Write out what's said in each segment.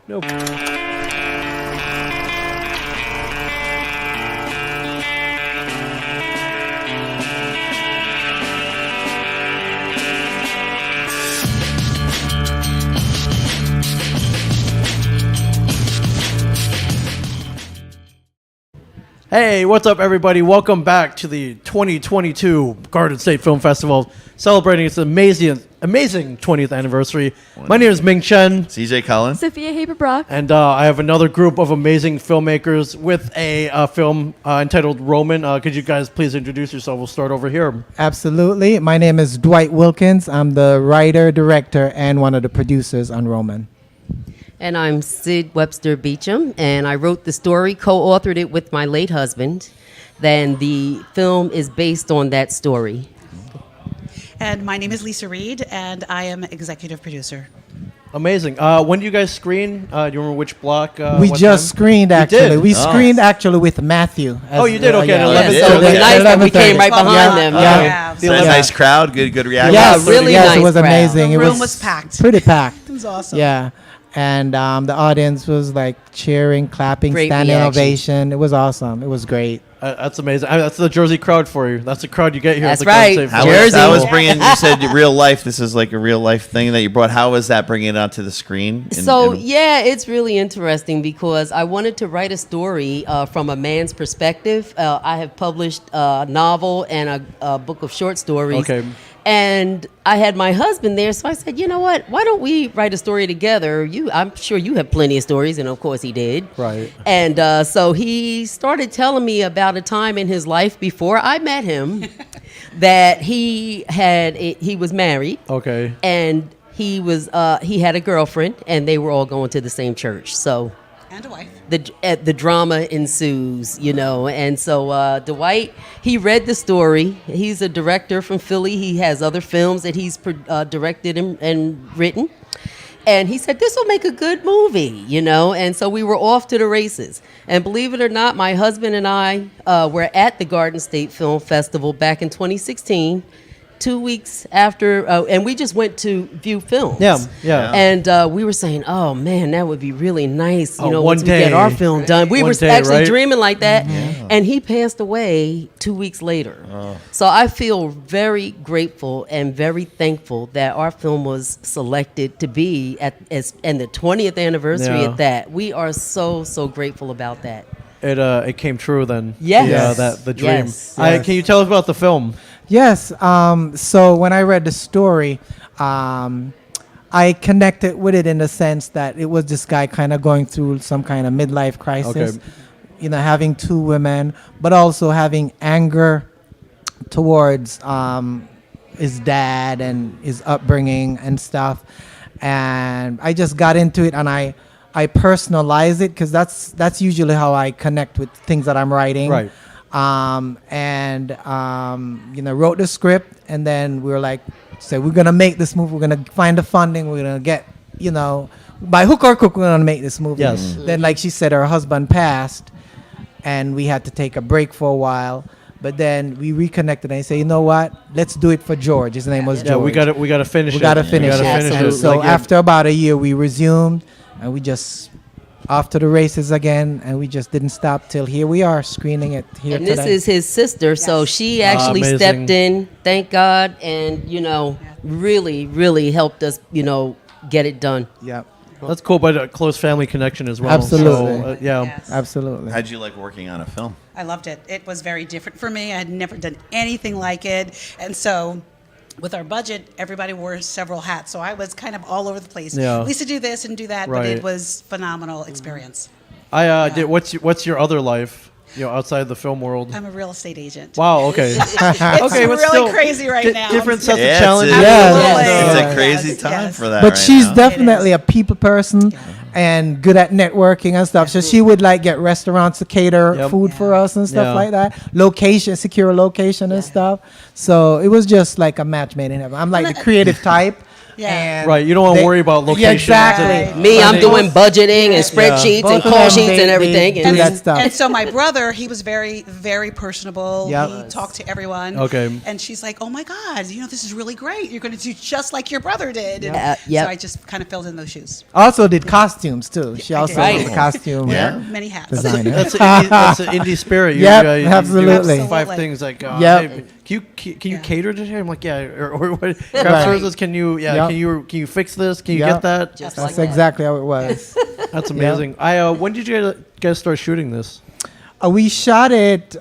Nope. Hey, what's up, everybody? Welcome back to the 2022 Garden State Film Festival, celebrating its amazing 20th anniversary. My name is Ming Chen. CJ Collins. Sophia Haber-Brock. And I have another group of amazing filmmakers with a film entitled Roman. Could you guys please introduce yourself? We'll start over here. Absolutely. My name is Dwight Wilkins. I'm the writer, director, and one of the producers on Roman. And I'm Sid Webster Beacham, and I wrote the story, co-authored it with my late husband. Then the film is based on that story. And my name is Lisa Reed, and I am executive producer. Amazing. When do you guys screen? Do you remember which block? We just screened, actually. did? We screened, actually, with Matthew. Oh, you did? Okay. Yeah. 11th. Yeah, so it was Okay. nice that we came right 12th. behind Yeah. them. Yeah. Yeah. The So a 11th. nice crowd, good reaction. Yes, really yes, nice it was crowd. amazing. The It room was was packed. pretty packed. It was awesome. Yeah. And the audience was like cheering, clapping, Great standing reaction. ovation. It was awesome. It was great. That's amazing. That's the Jersey crowd for you. That's the crowd you get here. That's at the Garden right. State How Film. was, Jersey. how was bringing, you said real life, this is like a real life thing that you brought. How was that bringing it onto the screen? Yeah, it's really interesting because I wanted to write a story from a man's perspective. I have published a novel and a book of short stories. Okay. And I had my husband there, so I said, you know what? Why don't we write a story together? I'm sure you have plenty of stories, and of course he did. Right. And so he started telling me about a time in his life before I met him that he was married. Okay. And he had a girlfriend, and they were all going to the same church. So And a wife. the drama ensues, and so Dwight, he read the story. He's a director from Philly. He has other films that he's directed and written, and he said this will make a good movie, and so we were off to the races. And believe it or not, my husband and I were at the Garden State Film Festival back in 2016, 2 weeks after, and we just went to view films. Yeah. And we were saying, oh man, that would be really nice, one once we day. get our film done. We One were day, actually right? dreaming like that. And he passed away 2 weeks later. So I feel very grateful and very thankful that our film was selected to be and the 20th anniversary Yeah. at that. We are so grateful about that. It came true then. Yes. Yeah, the dream. Yes. Yes. Can you tell us about the film? Yes. So when I read the story, I connected with it in the sense that it was this guy kind of going through some kind of midlife crisis, Okay. having two women, but also having anger towards his dad and his upbringing and stuff. And I just got into it, and I personalize it because that's usually how I connect with things that I'm writing. Right. Wrote the script, and then we were like, we're gonna make this movie. We're gonna find the funding. We're gonna get, by hook or crook, we're gonna make this movie. Yes. Then, like she said, her husband passed, and we had to take a break for a while. But then we reconnected, and I say, you know what? Let's do it for George. His name was George. Yeah, we gotta finish it. We gotta finish it. Absolutely. And so after about a year, we resumed, and we just off to the races again, and we just didn't stop till here we are screening it here And today. this is his sister, so she actually Amazing. stepped in, thank God, and really helped us, get it done. Yep, That's cool, but a close family connection as well. Absolutely. So, yeah. Yes. absolutely. How'd you like working on a film? I loved it. It was very different for me. I had never done anything like it. And so with our budget, everybody wore several hats. So I was kind of all over the place. Yeah. Lisa, do this and do that. But Right. it was phenomenal experience. I did. What's your other life? Outside the film world. I'm a real estate agent. Wow. Okay. It's Okay, but really still, crazy right now. Different sets Yeah, of challenges. it's a crazy Yes, time yes. for that. But right she's now. definitely a people person and good at networking and stuff. So she would like get restaurants to cater Yep. food for us and stuff Yeah. like that. Secure location and stuff. So it was just like a match made in heaven. I'm like the creative type. Yeah. Right, you don't want to worry about Yeah, locations. exactly. Me, I'm They- doing budgeting and spreadsheets Both and of call them, sheets they- and everything. they And do that stuff. And so my brother, he was very, very personable. Yep. He talked to everyone. Okay. And she's like, "Oh my God, this is really great. You're going to do just like your brother did." And Yep. So I just kind of filled in those shoes. Also did costumes too. She I also did. did the costume. Yeah. Many hats. Designer. That's an indie spirit. Yep, you absolutely. do 5 Absolutely. things like, Yep. hey, can you Yeah. cater to him? I'm like, yeah, or what? Craft Right. services? Can you? Yeah, Yep. can you fix this? Can you Yep. get that? Just That's like that. exactly how it was. That's amazing. When did you guys start shooting this? We shot it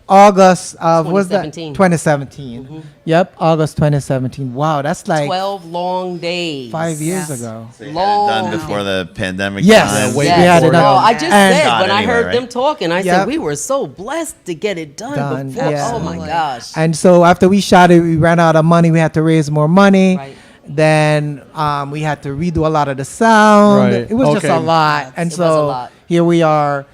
August of what was that? 2017. 2017. Yep, August 2017. Wow, that's like 12 long days. 5 years Yes. ago. So you had it Long. done before the pandemic. Yes. time. Yeah, wait Yes. We had it before, done. I just And- said Shot when I anyway, heard right? them talking, I Yep. said we were so blessed to get it done, before. yeah. Oh my gosh. And so after we shot it, we ran out of money. We had to raise more money. Right. Then we had to redo a lot of the sound. Right. It was just Okay. a lot. And It so was a lot. here we are.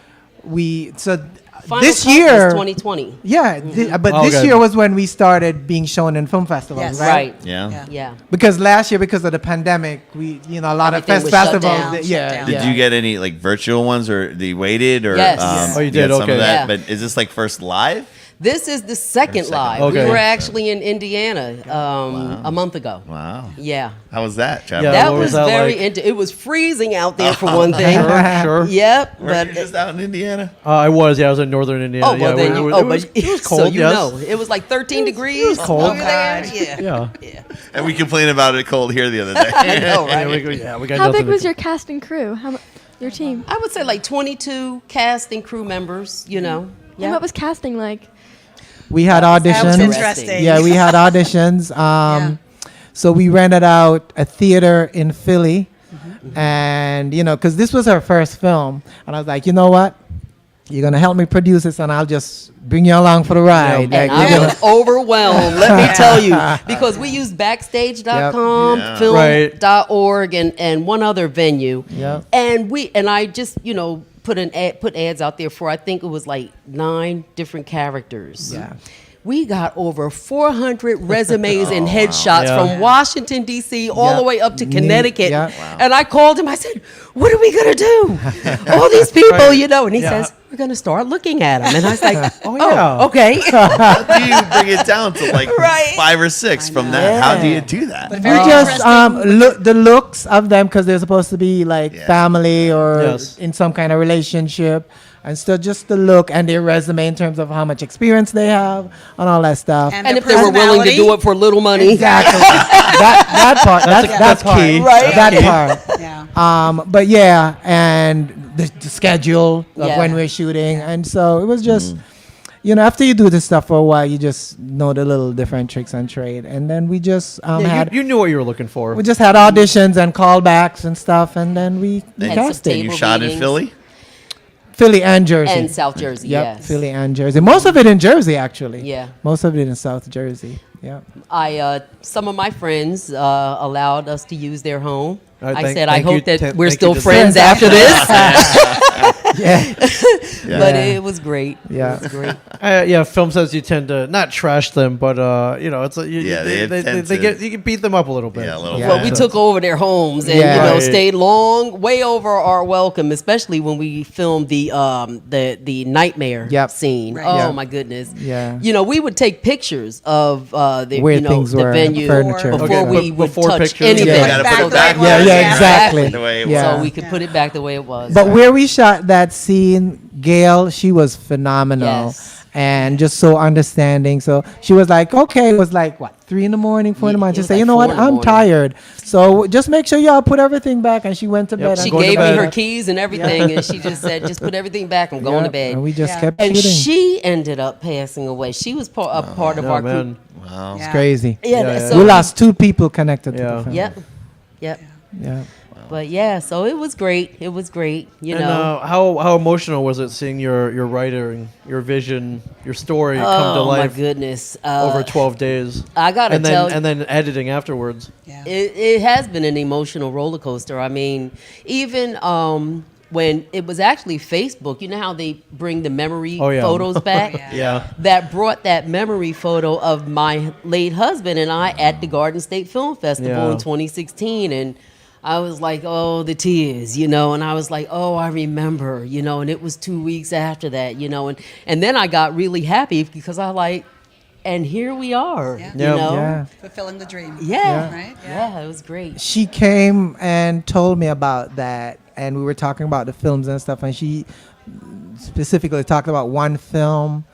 Final This cut year, was 2020. yeah, but Oh, this okay. year was when we started being shown in film festivals, Yes. right? Right. Yeah. Yeah. Yeah. Because last year, because of the pandemic, we, a lot Everything of was shut festivals. down. Shut Yeah, down. Did yeah. you get any like virtual ones, or they waited, or Yes. Oh, you did? got some Okay. of that? Yeah. But is this like first live? This is the second Second. live. Okay. We were actually in Indiana a month ago. Wow. Yeah. How was that, Travis? Yeah, That what was was that very like? it was freezing out there for one thing. Sure. Yep, Were but you just out in Indiana? I was. Yeah, I was in northern Indiana. oh well, yeah, then it you, was- oh, it was, but it was so cold. you yes. know, it was like 13 degrees. was cold. over there. Yeah, Yeah. yeah. And we complained about it cold here the other day. I know, Yeah, right? we got How nothing big was to- your cast and crew? Your team? I would say like 22 cast and crew members. You know, And yeah. what was casting like? We had That was auditions. interesting. Yeah, we had auditions. So we rented out a theater in Philly, and because this was our first film, and I was like, you know what, you're gonna help me produce this, and I'll just bring you along for the ride. And Like, I you're gonna- was overwhelmed, let me tell you, because we used backstage.com, Yep. Yeah. film.org, and one other venue. Yep. And I just, put ads out there for, I think it was like 9 different characters. Yeah. We got over 400 resumes and headshots Yeah. from Washington, D.C., all Yep. the way up to Connecticut. Yep. Wow. And I called him. I said, what are we going to do? All these people, Right. And he Yeah. says, we're going to start looking at them. And I was like, Oh, yeah. okay. How do you bring it down to like Right. 5 or 6 from that? How do you do that? But we very just interesting. look the looks of them, because they're supposed to be like Yeah. family or Yes. in some kind of relationship, and so just the look and their resume in terms of how much experience they have and all that stuff. And And their if they were willing to personality. do it for little money. Exactly. that part. That that's part. key. Right. That part. Yeah. But yeah, and the schedule of Yeah. when we're shooting, and so it was just, after you do this stuff for a while, you just know the little different tricks and trade, and then we just Yeah, had you knew what you were looking for. we just had auditions and callbacks and stuff, and then we Had cast some it. You table shot in readings. Philly? Philly and Jersey. And South Jersey, Yep, yes. Philly and Jersey. Most of it in Jersey, actually. Yeah. Most of it in South Jersey. Yeah. Some of my friends allowed us to use their home. All right, I thank- said, I thank you, hope that thank we're you still to friends Sam. after this. Yeah. But it was great. Yeah. It was great. Yeah, film sets you tend to not trash them, but it's Yeah, they tend to- get you can beat them up a little bit. Yeah, a little Yeah. Well, we took over their homes and Yeah. Right. stayed way over our welcome, especially when we filmed the nightmare Yep. scene. Right. Oh Yeah. my goodness! Yeah. we would take pictures of the Where things the were, venue furniture. before Okay, we would before touch pictures. anything. Yeah. You gotta Back put it the back way it Yeah, was, yeah, exactly. the way it Yeah. So we could put it back the way it was. But where we shot that scene, Gail, she was phenomenal. Yes. And just so understanding. So she was like, okay, it was like, what, 3 in the morning, 4 in the Yeah, morning. it Just was say, like you know 4 what, in the I'm morning. tired. So just make sure y'all put everything back. And she went to bed. She and going to gave me bed. her keys and everything, and she just said, "Just put everything back. I'm going to bed." And we just Yeah. kept And shooting. she ended up passing away. She was a part of Oh, our man. crew. Wow. Yeah. Crazy. Yeah, Yeah, so We lost 2 people connected to Yeah. the film. Yep, yep. Yeah. But yeah, so it was great. It was great. You And know. how emotional was it seeing your writing, your vision, your story come to Oh my life goodness! over 12 days? I gotta and tell you, then editing afterwards. Yeah. it has been an emotional roller coaster. I mean, even when it was actually Facebook. You know how they bring the memory Oh, yeah. photos back? Yeah. That brought that memory photo of my late husband and I at the Garden State Film Festival Yeah. in 2016. And I was like, oh, the tears, you know, and I was like, oh, I remember, you know, and it was 2 weeks after that, you know, and then I got really happy because I like, and here we are, Yeah. you Yeah. know? Yeah. Fulfilling the dream. Yeah. Right? Yeah, it was great. She came and told me about that, and we were talking about the films and stuff, and she specifically talked about one film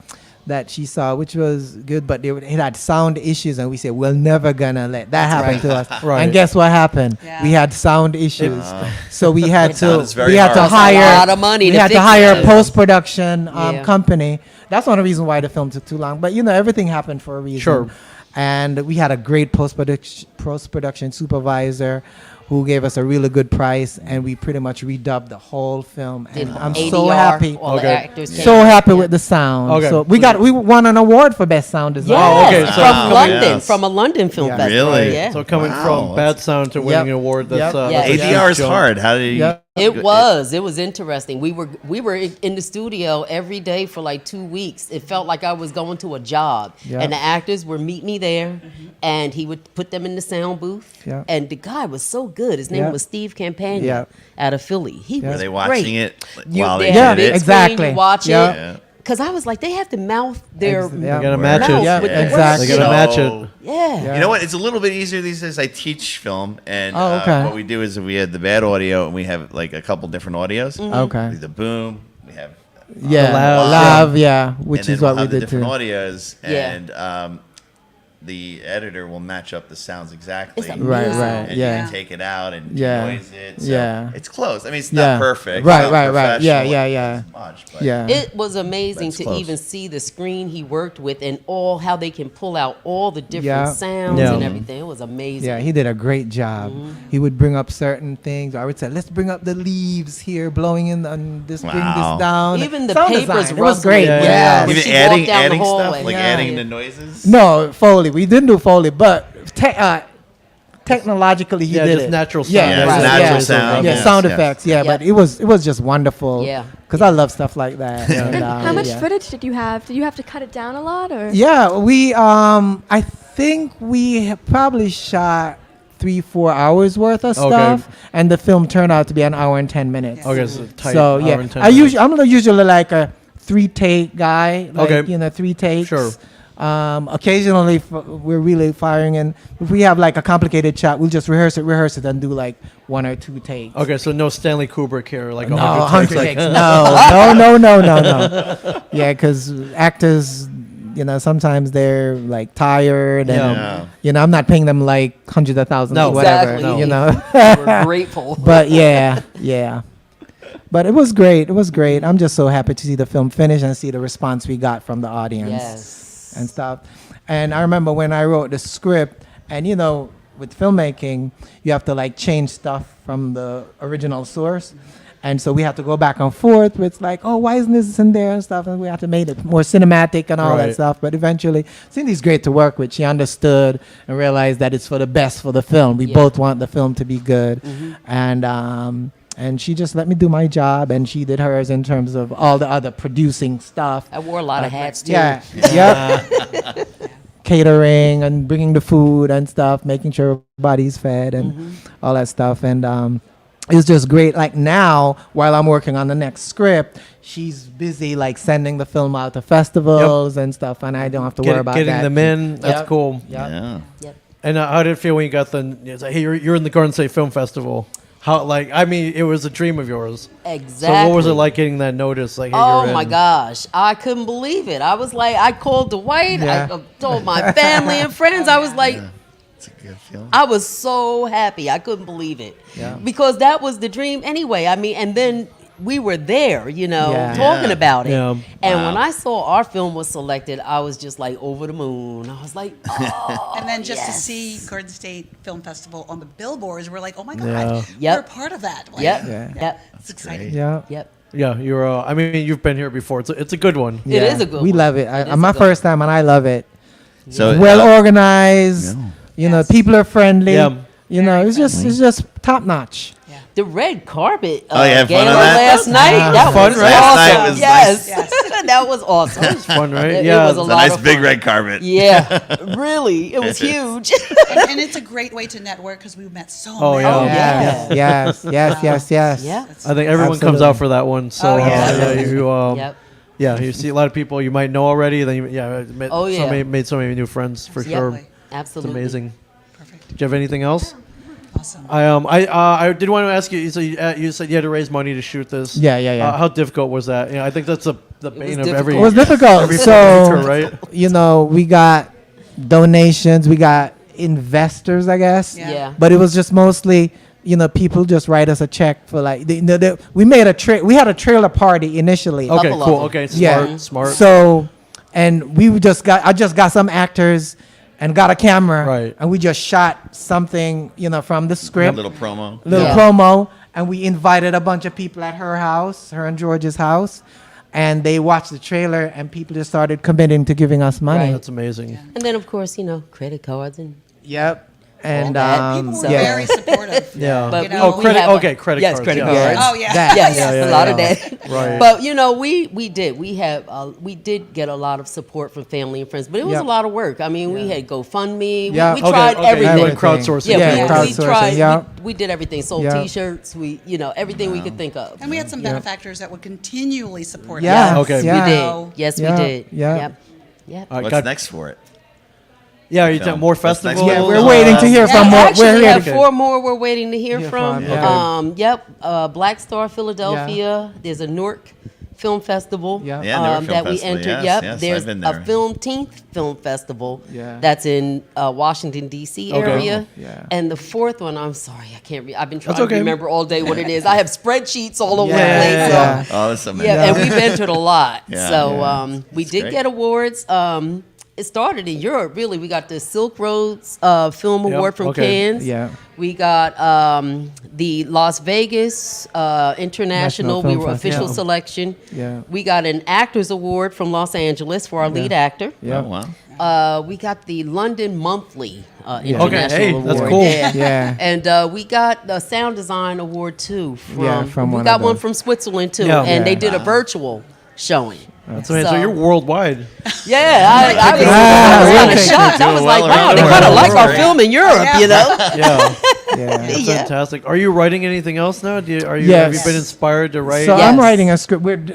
that she saw, which was good, but it had sound issues, and we said we're never gonna let that happen to us. Right. And guess what happened? Yeah. We had sound issues, so we had Sound to is very we had to hard. Costs a hire lot of money we to had to fix hire it. a post production Yeah. company. That's one of the reasons why the film took too long. But you know, everything happened for a reason. Sure. And we had a great post production supervisor who gave us a really good price, and we pretty much redubbed the whole film. Did And I'm ADR, so happy. all the Okay. actors came So out, happy yeah. with the sound. Okay. So we won an award for best sound design. Yes, Oh, okay, so- from London, Yes. from a London film Yeah. festival. Really? Yeah. So coming Wow. from bad sound to winning Yep. an award, that's Yep. that's Yeah. a huge ADR is jump. hard. How do you? Yep. It was interesting. We were in the studio every day for like 2 weeks. It felt like I was going to a job, Yeah. and the actors would meet me there, and he would put them in the sound booth. Yeah. And the guy was so good. His name Yeah. was Steve Campagna Yeah. out of Philly. He Yeah. was Were they great. watching it You, while they they had did a it? big screen, Exactly. you watch Yeah. it. Because I was like, they have to mouth their Yeah. They gotta match mouth it. with the Yeah, words, exactly. They you gotta know? match it. Yeah. You know what? It's a little bit easier these days. I teach film, and Oh, okay. what we do is we have the bad audio, and we have like a couple different audios. Okay. The boom, we have, Yeah. loud. Loud. Yeah. Which and is then we'll what we have the did too. different audios, Yeah. and the editor will match up the sounds exactly. It's Right. amazing. Right. And you Yeah. can take it out and Yeah. noise it. So Yeah. it's close. I mean, it's Yeah. not perfect. Right, not right, right. Yeah, professional yeah, yeah. as much, but Yeah. It was amazing That's to close. even see the screen he worked with and all how they can pull out all the different Yeah. sounds Yeah. and everything. It was amazing. Yeah, he did a great job. He would bring up certain things. I would say, let's bring up the leaves here, blowing in, and just bring Wow. this down. Even the Sound papers design, it was rustling. great. Yeah, Yeah. When Even she adding walked down the adding stuff, hallway. like Yeah. adding the noises. No, Foley. We didn't do Foley, but technologically he Yeah, did just it. natural sound. Yeah, Yeah, it's natural Yeah. sound. Yeah, yes, sound yes. effects. Yeah, Yeah. but it was just wonderful. Yeah. Because I love stuff like that. Yeah. And, How much yeah. footage did you have? Did you have to cut it down a lot, or? Yeah, we I think we probably shot 3-4 hours worth of Okay. stuff, and the film turned out to be an hour and 10 minutes. Okay, so tight. So hour yeah, and 10 I'm minutes. usually like a 3-take guy. Like, Okay. 3 takes. Sure. Occasionally we're really firing, and if we have like a complicated shot, we'll just rehearse it, and do like 1 or 2 takes. Okay, so no Stanley Kubrick here, like No, 100 100 takes. takes. No. Yeah, because actors, sometimes they're like tired, and Yeah. I'm not paying them like hundreds of thousands No, or whatever. exactly. We're grateful. But yeah. But it was great. It was great. I'm just so happy to see the film finish and see the response we got from the audience Yes. and stuff. And I remember when I wrote the script, and with filmmaking, you have to like change stuff from the original source. And so we have to go back and forth with like, oh, why isn't this in there and stuff? And we have to make it more cinematic and all Right. that stuff. But eventually, Cindy's great to work with. She understood and realized that it's for the best for the film. We Yeah. both want the film to be good. And she just let me do my job, and she did hers in terms of all the other producing stuff. I wore a lot of hats too. Yeah. Yep. Catering and bringing the food and stuff, making sure everybody's fed and all that stuff. And it's just great. Like now, while I'm working on the next script, she's busy like sending the film out to festivals and stuff, and I don't have to worry about Getting that. them in, that's Yep. cool. Yep. Yeah. Yep. And how did it feel when you got it's like, hey, you're in the Garden State Film Festival? How, like, I mean, it was a dream of yours. Exactly. So what was it like getting that notice? Like, hey, Oh you're my in? gosh, I couldn't believe it. I was like, I called Dwight. Yeah. I told my family and friends. I was like, It's a good feeling. I was so happy. I couldn't believe it. Yeah. Because that was the dream anyway. I mean, and then we were there, Yeah. talking Yeah. about it. Yeah. And Wow. when I saw our film was selected, I was just like over the moon. I was like, oh, And then just to yes. see Garden State Film Festival on the billboards, we're like, oh my God, Yeah. Yep. we're part of that. Like, Yep. Yeah. Yep. It's exciting. Yeah. Yep. Yeah, you're. I mean, you've been here before. It's a good one. It is a good We one. love it. It is I'm my a good first time, and I love it. So Well organized. Yeah. You know, Yes. people are friendly. Yeah. You know, Very it's just top notch. Yeah. The red carpet Oh, you had fun gala on that? last night. That Fun, was right? awesome. Last night was yes, nice. that was awesome. Fun, right? It Yeah. was a It's a lot nice of big fun. red carpet. Yeah, really, it was huge. And it's a great way to network because we met so Oh, many. yeah. Yeah. Yes. Yeah. I think everyone comes Absolutely. out for that one. So Oh, yeah. you Yep. you see a lot of people you might know already. Then met Oh, yeah. made so many new friends for Yep. sure. It's Absolutely. amazing. Perfect. Do you have anything else? Awesome. I did want to ask you. So you said you had to raise money to shoot this. Yeah. How difficult was that? I think that's the bane of difficult. every. It was difficult. Every So, filmmaker, right? we got donations, we got investors, I guess. Yeah. But it was just mostly, people just write us a check for like, we made we had a trailer party initially. Okay, Couple of cool. them. Okay, Yeah. smart. So, and I just got some actors and got a camera. Right. And we just shot something, from the A script. little promo. Little Yeah. promo, and we invited a bunch of people at her and George's house, and they watched the trailer, and people just started committing to giving us money. Right. That's amazing. And then, of course, credit cards and. Yep. And that. People were Yeah. very supportive. Yeah. But You know, we credit. have a- Okay, credit yes, cards. credit yeah. cards. Oh, yeah. That. Yes, Yeah, a lot of that. Right. But we did. We did get a lot of support from family and friends, but it was Yep. a lot of work. I mean, we had GoFundMe. Yeah. We Okay, tried okay. everything. You went crowdsourcing. Yeah, Yeah, we crowdsourcing, tried. yeah. We did everything. Sold Yeah. T-shirts. We, everything we could think of. And we had some benefactors that would continually support Yeah. us. Okay. Yeah. We So- did. Yes, Yeah, we did. yeah. Yep. Yep. All right, What's got- next for it? Yeah, you Film. more What's next festivals. for Yeah, it? we're waiting to hear from more. Actually, We're we here. have 4 more we're waiting to hear Hear from. from, Yep. Black Star Philadelphia. There's a Newark Film Festival Yeah. Yeah, Newark Film that we Festival, entered. yes, Yep. yes, There's I've been a there. Filmteenth Film Festival Yeah. that's in Washington D.C. Okay. area. Yeah. And the 4th one, I'm sorry, I can't. I've been trying That's okay. to remember all day what it is. I have spreadsheets all over Yeah, the place. yeah, So, Oh, that's amazing. yeah, and we've entered a lot. Yeah. So Yeah. we That's did great. get awards. It started in Europe, really. We got the Silk Roads Film Yep, Award from okay. Cannes. Yeah. We got the Las Vegas International. National We Film were Festival. official selection. Yeah. We got an Actors Award from Los Angeles for our lead actor. Yeah. Oh, wow. We got the London Monthly Okay, International hey, Award. that's cool. Yeah. Yeah. And we got the Sound Design Award too. From we one got of one those. from Switzerland too, Yeah. and Yeah. they did a virtual showing. That's amazing. So you're worldwide. Yeah, I was kind of okay. shocked. I Doing was well like, wow, around they the kind of world. like our Great. film in Europe, you know? Yeah, Yeah. that's Yeah. fantastic. Are you writing anything else now? Have you Yes. been inspired to write? So Yes. I'm writing a script.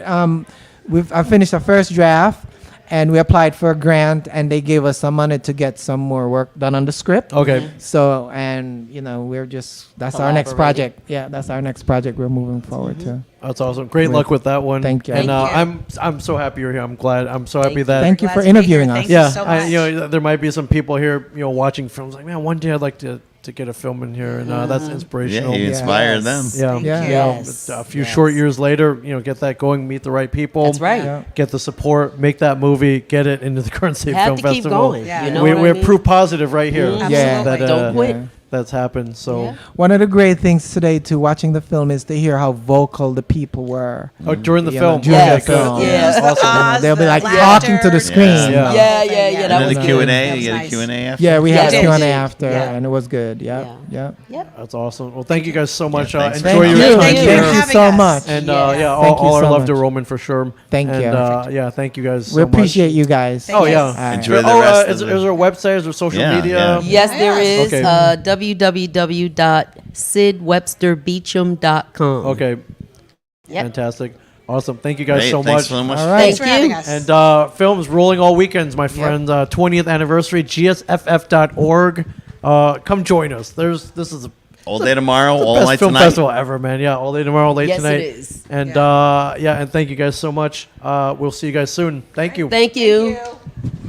I finished our first draft, and we applied for a grant, and they gave us some money to get some more work done on the script. Okay. So, and that's our next Collaborating. project. Yeah, that's our next project we're moving forward to. That's awesome. Great luck with that one. Thank you. And Thank you. I'm so happy you're here. I'm glad. I'm so happy you. that. Thank you Glad for to be interviewing here. us. Thank Yeah, you so much. there might be some people here, watching films like, man, one day I'd like to get a film in here, and that's Yeah, inspirational. you Yeah. inspired Yes. them. Yeah. Thank Yeah. you. Yes. A few Yes. short years later, get that going, meet the right people. That's right. Yeah. Get the support, make that movie, get it into the Garden State Have Film to keep Festival. going. Yeah. You know we, what I we're mean? proof positive right here. Absolutely. Yeah. That, Don't quit. Yeah. that's happened. So Yeah. One of the great things today to watching the film is to hear how vocal the people were. during the You film, know, during Yes. the film. Yeah. Yes, the Awesome. Oz, They'll be the like laughter. talking to the screen. Yeah. Yeah, yeah, yeah, And that And was then the good. Q&A. That was You get a nice. Q&A after? Yeah, we Yeah, had they Q&A did. after, Yeah. and it was good. Yeah, Yeah. yeah. Yep. that's awesome. Well, thank you guys so much. thanks for Enjoy Thank your you. time Thank you here. for Thank you having so us. much. And Yeah. all you our so love to much. Roman for sure. Thank and, you. thank you guys so We much. appreciate you guys. Thank Oh you. yeah. All right. Enjoy the rest is of there the... a website? Is there social Yeah, media? yeah. Yes, there is. Okay. www.sidwebsterbeacham.com. Okay. Yep. Fantastic. Awesome. Thank you guys Great, so thanks much. so much. All right. Thanks for Thank having you. us. And films rolling all weekends, my friends. 20th anniversary, gsff.org. Come join us. This is the All day tomorrow, all best night film tonight. festival ever, man. Yeah, all day tomorrow, late Yes, tonight. it is. And Yeah. and thank you guys so much. We'll see you guys soon. Thank you. Thank you. Thank you.